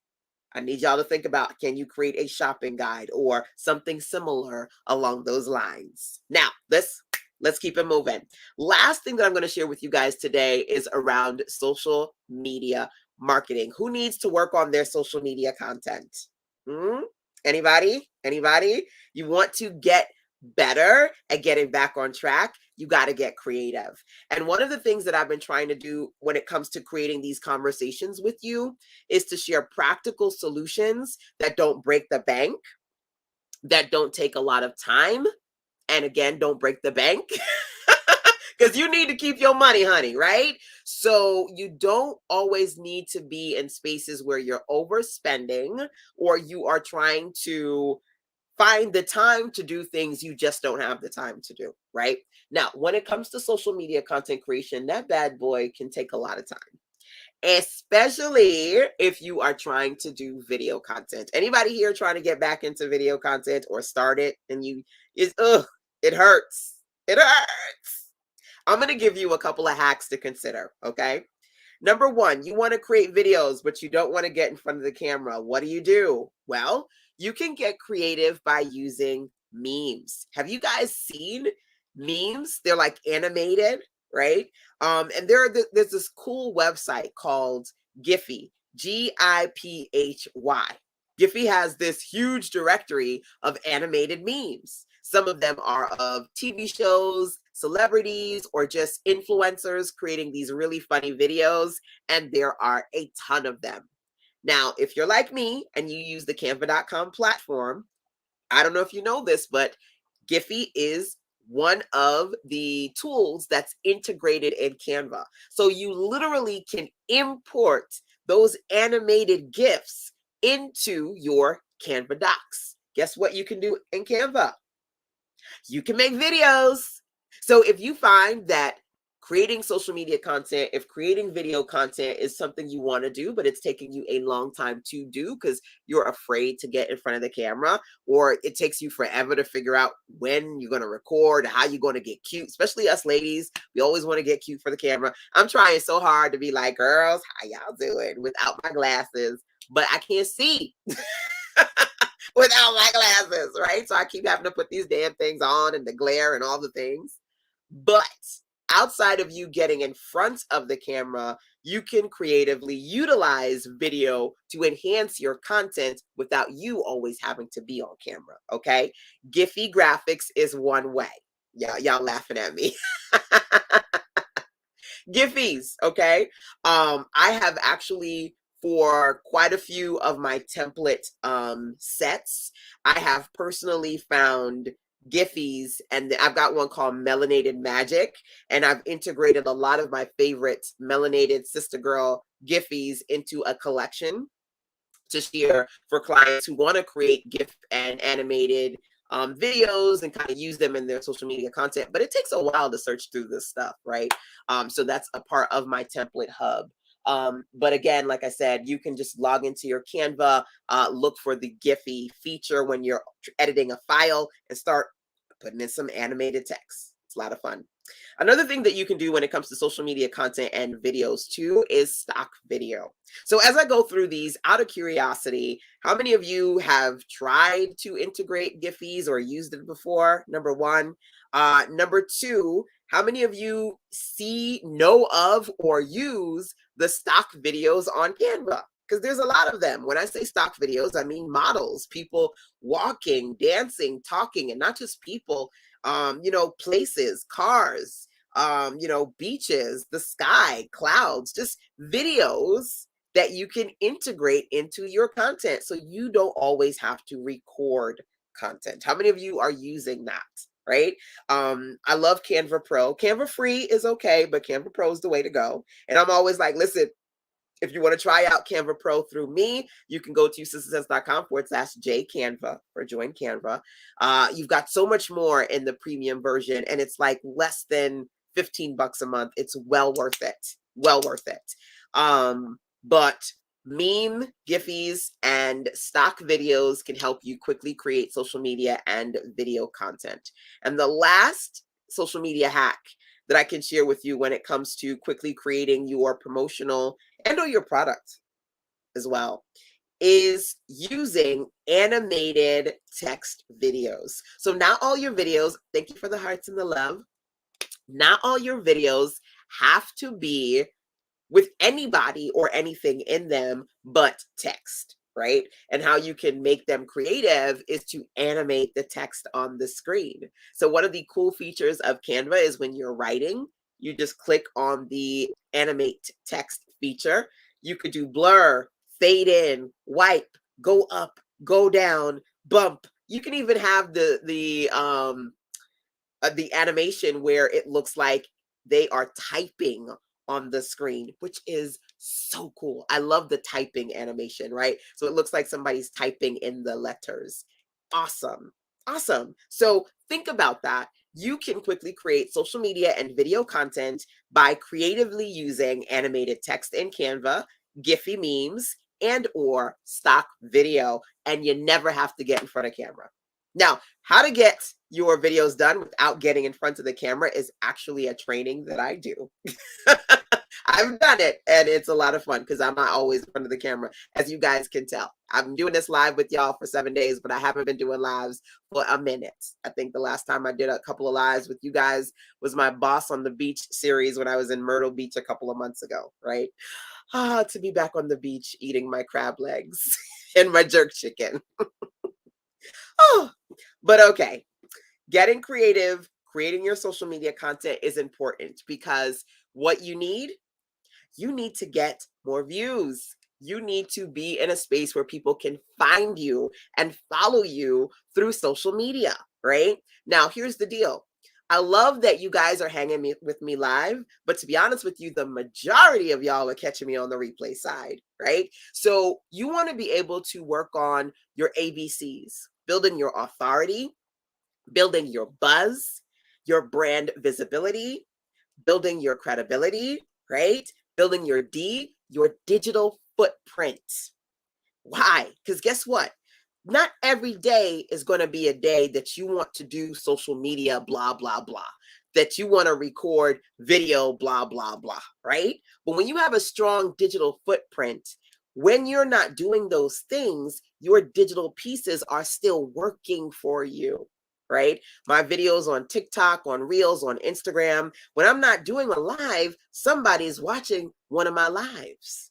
I need y'all to think about, can you create a shopping guide or something similar along those lines? Now, let's keep it moving. Last thing that I'm going to share with you guys today is around social media marketing. Who needs to work on their social media content? Anybody? Anybody? You want to get better at getting back on track, you got to get creative. And one of the things that I've been trying to do when it comes to creating these conversations with you is to share practical solutions that don't break the bank, that don't take a lot of time, and again, don't break the bank. Because you need to keep your money, honey, right? So you don't always need to be in spaces where you're overspending or you are trying to find the time to do things you just don't have the time to do, right? Now, when it comes to social media content creation, that bad boy can take a lot of time, especially if you are trying to do video content. Anybody here trying to get back into video content or start it and it hurts. It hurts. I'm going to give you a couple of hacks to consider, okay? Number one, you want to create videos, but you don't want to get in front of the camera. What do? Well, you can get creative by using memes. Have you guys seen memes? They're like animated, right? And there's this cool website called Giphy, Giphy. Giphy has this huge directory of animated memes. Some of them are of TV shows, celebrities, or just influencers creating these really funny videos, and there are a ton of them. Now, if you're like me and you use the canva.com platform, I don't know if you know this, but Giphy is one of the tools that's integrated in Canva. So you literally can import those animated GIFs into your Canva docs. Guess what you can do in Canva? You can make videos. So if you find that creating social media content, if creating video content is something you want to do, but it's taking you a long time to do because you're afraid to get in front of the camera, or it takes you forever to figure out when you're going to record, how you're going to get cute, especially us ladies, we always want to get cute for the camera. I'm trying so hard to be like, girls, how y'all doing without my glasses, but I can't see. Without my glasses, right? So I keep having to put these damn things on and the glare and all the things. But outside of you getting in front of the camera, you can creatively utilize video to enhance your content without you always having to be on camera, okay? Giphy graphics is one way. Y'all laughing at me. Giphies, okay? I have actually, for quite a few of my template sets, I have personally found Giphies, and I've got one called Melanated Magic, and I've integrated a lot of my favorite melanated sister girl Giphies into a collection to share for clients who want to create GIF and animated videos and kind of use them in their social media content. But it takes a while to search through this stuff, right? So that's a part of my template hub. But again, like I said, you can just log into your Canva, look for the Giphy feature when you're editing a file and start putting in some animated text. It's a lot of fun. Another thing that you can do when it comes to social media content and videos too is stock video. So as I go through these, out of curiosity, how many of you have tried to integrate Giphies or used it before? Number one. Number two, how many of you know of, or use the stock videos on Canva? Because there's a lot of them. When I say stock videos, I mean models, people walking, dancing, talking, and not just people, places, cars, beaches, the sky, clouds, just videos that you can integrate into your content so you don't always have to record content. How many of you are using that? Right? I love Canva Pro. Canva Free is okay, but Canva Pro is the way to go. And I'm always like, listen, if you want to try out Canva Pro through me, you can go to sistersense.com/jcanva or join Canva. You've got so much more in the premium version, and it's like less than $15 a month. It's well worth it. Well worth it. But meme, Giphies, and stock videos can help you quickly create social media and video content. And the last social media hack that I can share with you when it comes to quickly creating your promotional and or your product as well is using animated text videos. So not all your videos, thank you for the hearts and the love, not all your videos have to be with anybody or anything in them but text, right? And how you can make them creative is to animate the text on the screen. So one of the cool features of Canva is when you're writing, you just click on the animate text feature. You could do blur, fade in, wipe, go up, go down, bump. You can even have the animation where it looks like they are typing on the screen, which is so cool. I love the typing animation, right? So it looks like somebody's typing in the letters. Awesome. Awesome. So think about that. You can quickly create social media and video content by creatively using animated text in Canva, Giphy memes, and or stock video, and you never have to get in front of camera. Now, how to get your videos done without getting in front of the camera is actually a training that I do. I've done it, and it's a lot of fun because I'm not always in front of the camera, as you guys can tell. I'm doing this live with y'all for 7 days, but I haven't been doing lives for a minute. I think the last time I did a couple of lives with you guys was my Boss on the Beach series when I was in Myrtle Beach a couple of months ago, right? To be back on the beach eating my crab legs and my jerk chicken. Oh, but okay. Getting creative, creating your social media content is important because what you need to get more views. You need to be in a space where people can find you and follow you through social media, right? Now, here's the deal. I love that you guys are hanging with me live, but to be honest with you, the majority of y'all are catching me on the replay side, right? So you want to be able to work on your ABCs, building your authority, building your buzz, your brand visibility, building your credibility, right? Building your D, your digital footprint. Why? Because guess what? Not every day is going to be a day that you want to do social media, blah, blah, blah, that you want to record video, blah, blah, blah, right? But when you have a strong digital footprint, when you're not doing those things, your digital pieces are still working for you, right? My videos on TikTok, on Reels, on Instagram, when I'm not doing a live, somebody's watching one of my lives,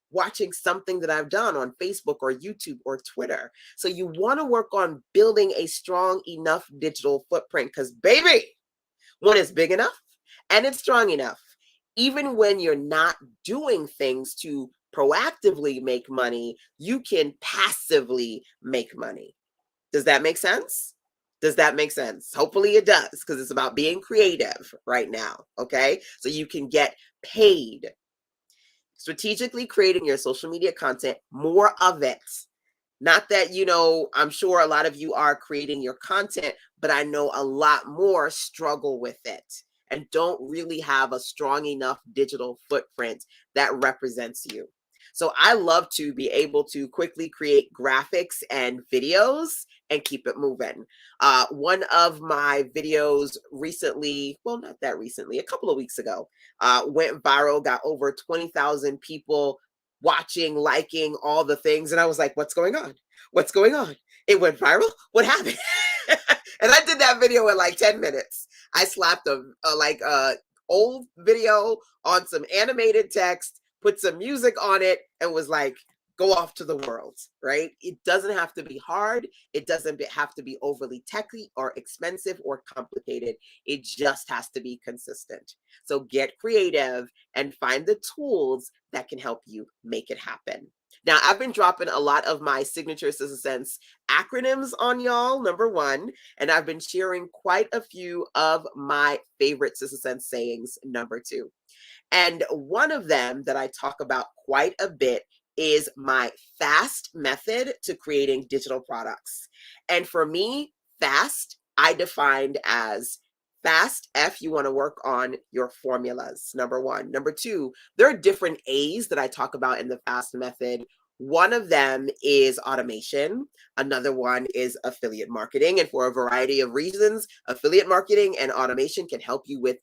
watching something that I've done on Facebook or YouTube or Twitter. So you want to work on building a strong enough digital footprint because, baby, when it's big enough and it's strong enough, even when you're not doing things to proactively make money, you can passively make money. Does that make sense? Does that make sense? Hopefully it does, because it's about being creative right now, okay? So you can get paid. Strategically creating your social media content, more of it. Not that, I'm sure a lot of you are creating your content, but I know a lot more struggle with it and don't really have a strong enough digital footprint that represents you. So I love to be able to quickly create graphics and videos and keep it moving. One of my videos recently, well, not that recently, a couple of weeks ago, went viral, got over 20,000 people watching, liking, all the things. And I was like, what's going on? What's going on? It went viral? What happened? And I did that video in like 10 minutes. I slapped a old video on some animated text, put some music on it, and was like, go off to the world, right? It doesn't have to be hard. It doesn't have to be overly techy or expensive or complicated. It just has to be consistent. So get creative and find the tools that can help you make it happen. Now, I've been dropping a lot of my signature Sister Sense acronyms on y'all, number one, and I've been sharing quite a few of my favorite Sister Sense sayings, number two. And one of them that I talk about quite a bit is my FAST method to creating digital products. And for me, FAST, I defined as fast. F, you want to work on your formulas, number one. Number two, there are different A's that I talk about in the FAST method. One of them is automation. Another one is affiliate marketing. And for a variety of reasons, affiliate marketing and automation can help you with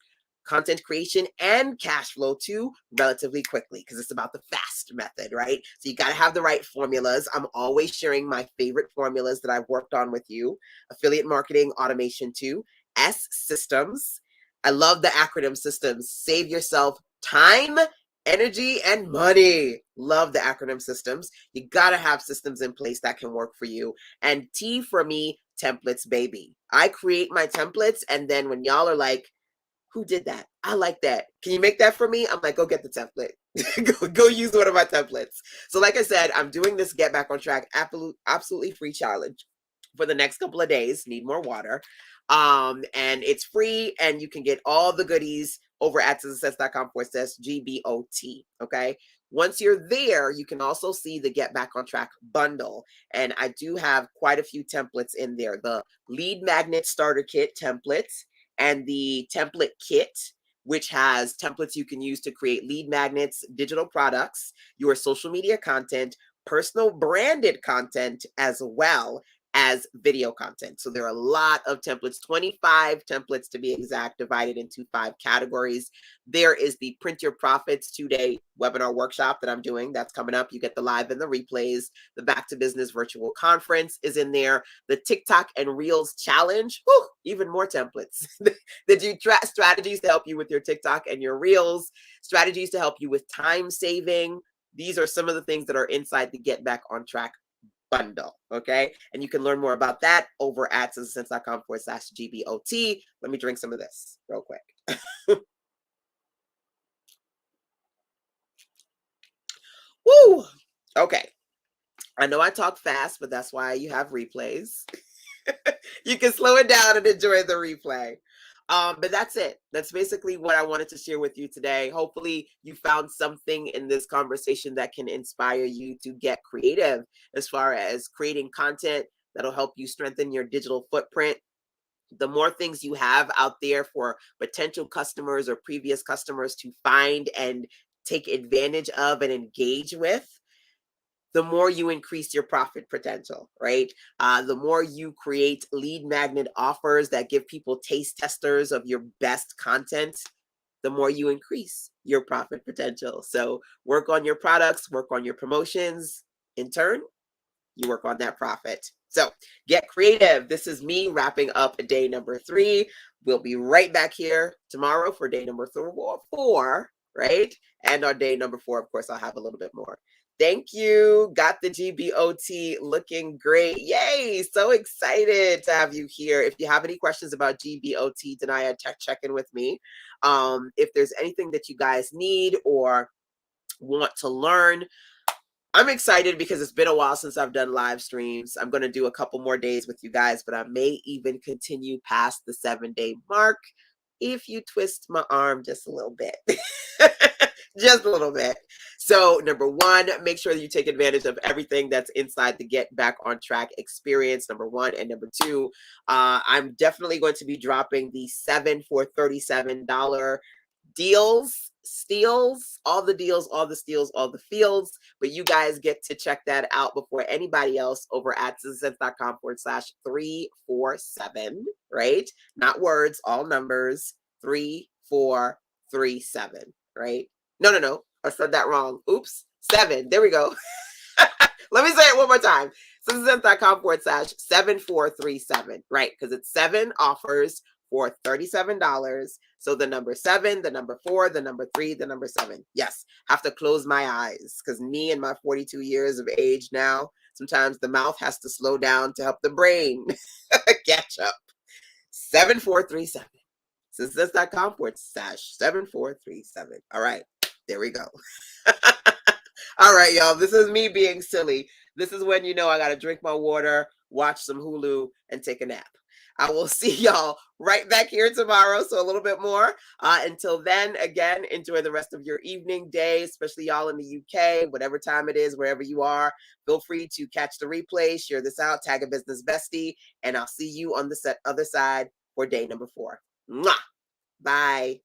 content creation and cash flow too relatively quickly, because it's about the FAST method, right? So you got to have the right formulas. I'm always sharing my favorite formulas that I've worked on with you. Affiliate marketing, automation too. S, systems. I love the acronym systems. Save yourself time, energy, and money. Love the acronym systems. You got to have systems in place that can work for you. And T for me, templates, baby. I create my templates, and then when y'all are like, who did that? I like that. Can you make that for me? I'm like, go get the template. go use one of my templates. So like I said, I'm doing this Get Back on Track absolutely free challenge for the next couple of days. Need more water. And it's free, and you can get all the goodies over at sistersense.com/GBOT. Okay. Once you're there, you can also see the Get Back on Track bundle. And I do have quite a few templates in there. The lead magnet starter kit templates, and the template kit, which has templates you can use to create lead magnets, digital products, your social media content, personal branded content, as well as video content. So there are a lot of templates, 25 templates to be exact, divided into 5 categories. There is the Print Your Profits 2-day webinar workshop that I'm doing. That's coming up. You get the live and the replays. The Back to Business virtual conference is in there. The TikTok and Reels challenge, whew, even more templates. They do strategies to help you with your TikTok and your Reels, strategies to help you with time saving. These are some of the things that are inside the Get Back on Track bundle. Okay. And you can learn more about that over at sistersense.com/GBOT. Let me drink some of this real quick. Woo. Okay. I know I talk fast, but that's why you have replays. You can slow it down and enjoy the replay. But that's it. That's basically what I wanted to share with you today. Hopefully you found something in this conversation that can inspire you to get creative as far as creating content that'll help you strengthen your digital footprint. The more things you have out there for potential customers or previous customers to find and take advantage of and engage with, the more you increase your profit potential, right? The more you create lead magnet offers that give people taste testers of your best content, the more you increase your profit potential. So work on your products, work on your promotions. In turn, you work on that profit. So get creative. This is me wrapping up day number 3. We'll be right back here tomorrow for day number 4, right? And on day number 4, of course, I'll have a little bit more. Thank you. Got the GBOT looking great. Yay. So excited to have you here. If you have any questions about GBOT, Denaya, check in with me. If there's anything that you guys need or want to learn, I'm excited because it's been a while since I've done live streams. I'm going to do a couple more days with you guys, but I may even continue past the 7-day mark if you twist my arm just a little bit. Just a little bit. So number 1, make sure that you take advantage of everything that's inside the Get Back on Track experience, number 1. And number 2, I'm definitely going to be dropping the 7 for $37 deals, steals, all the deals, all the steals, all the fields. But you guys get to check that out before anybody else over at sistersense.com/347, right? Not words, all numbers, 3437, right? No. I said that wrong. Oops. 7. There we go. Let me say it one more time. sistersense.com/7437, right? Because it's 7 offers for $37. So the number 7, the number 4, the number 3, the number 7. Yes, have to close my eyes because me and my 42 years of age now, sometimes the mouth has to slow down to help the brain catch up. 7437. Success.com/7437. All right, there we go. All right, y'all. This is me being silly. This is when you know I got to drink my water, watch some Hulu, and take a nap. I will see y'all right back here tomorrow. So a little bit more. Until then, again, enjoy the rest of your evening, day, especially y'all in the UK, whatever time it is, wherever you are. Feel free to catch the replay, share this out, tag a business bestie, and I'll see you on the other side for day number 4. Mwah! Bye.